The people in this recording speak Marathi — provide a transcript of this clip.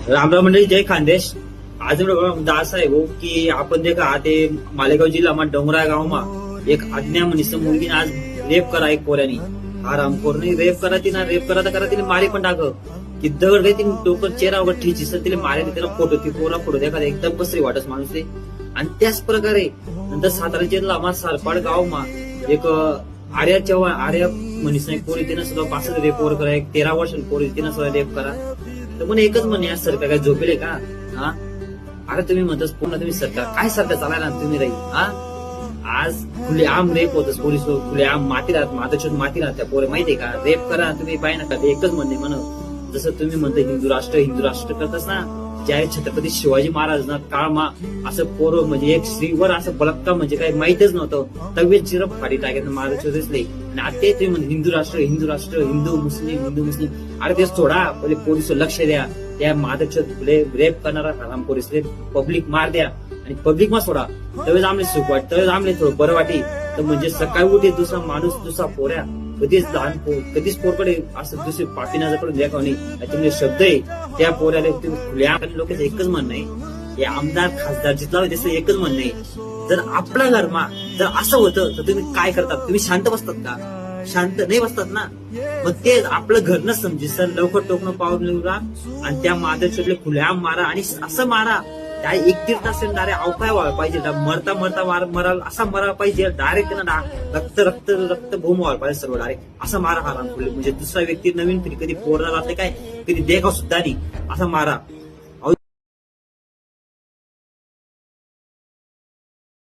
रामराम मंडळी, जय खानदेश. आज मुद्दा असा आहे भाऊ की आपण देखा ते मालेगाव जिल्हा डोंगरा गावमा एक अज्ञा मनीस मुलगी आज रेप करा एक पोऱ्यानी. हा रामखोरने रेप करा तिने मारे पण टाक की दगड काही तिने डोकं चेहरा वगैरे ठेची सर तिला मारे त्याला फोटो ती पोरा फोटो देखा एकदम कसरी वाटस माणूस ते. आणि त्याच प्रकारे नंतर सातारा जिल्हा मा सारपाड गावमा एक आर्या चव्हाण आर्या मनीस एक पोरी तिनं सुद्धा 65 रेप वर करा, एक 13 वर्ष पोरी तिनं सुद्धा रेप करा. तर पण एकच म्हणे आज सरकार काय झोपेले का? हा अरे तुम्ही म्हणतोस पुन्हा तुम्ही सरकार काय सरकार चालायला तुम्ही राहील. हा आज खुलेआम रेप होतच पोलीस खुलेआम माती राहत माती राहत त्या पोरे माहितीये का? रेप करा तुम्ही पाय नका. ते एकच म्हणणे म्हणून जसं तुम्ही म्हणता हिंदू राष्ट्र करतास ना, ज्या छत्रपती शिवाजी महाराज ना काळमा असं पोरं म्हणजे एक स्त्रीवर असं बलात्कार म्हणजे काही माहितच नव्हतं. तव्य चिरप फाडी टाकायचं महाराष्ट्र दिसले आणि आता ते तुम्ही म्हणते हिंदू राष्ट्र हिंदू मुस्लिम. अरे तेच थोडा पहिले पोलीस लक्ष द्या. त्या माधवच्या रेप करणारा हराम पोलीस पब्लिक मार द्या आणि पब्लिक मा सोडा. त्यावेळेस आमले सुख वाटत, त्यावेळेस आमले थोडं बरं वाटी. तर म्हणजे सकाळी उठे दुसरा माणूस दुसरा पोऱ्या कधीच लहान कधीच पोरकडे असं दुसरी पापी नजर कडून द्या नाही. तुमचे शब्द आहे त्या पोऱ्याला तुम्ही खुल्या लोकांचं एकच म्हणणं आहे, हे आमदार खासदार जिथला त्याचं एकच म्हणणं आहे. जर आपल्या घरमा जर असं होतं तर तुम्ही काय करतात? तुम्ही शांत बसतात का? शांत नाही बसतात ना. मग ते आपलं घर न समजे सर लवकर टोकणं पावलं निवडा आणि त्या माधवच्या खुल्या मारा आणि असं मारा त्या 1-1.5 तास डायरेक्ट अवकाय व्हायला पाहिजे. मरता मराल असा मरायला पाहिजे. डायरेक्ट त्यांना रक्त भूम व्हायला पाहिजे सर्व डायरेक्ट असा मारा हा रामखोरले. म्हणजे दुसरा व्यक्ती नवीन कधी पोरला राहते काय कधी देखाव सुद्धा नाही असा मारा.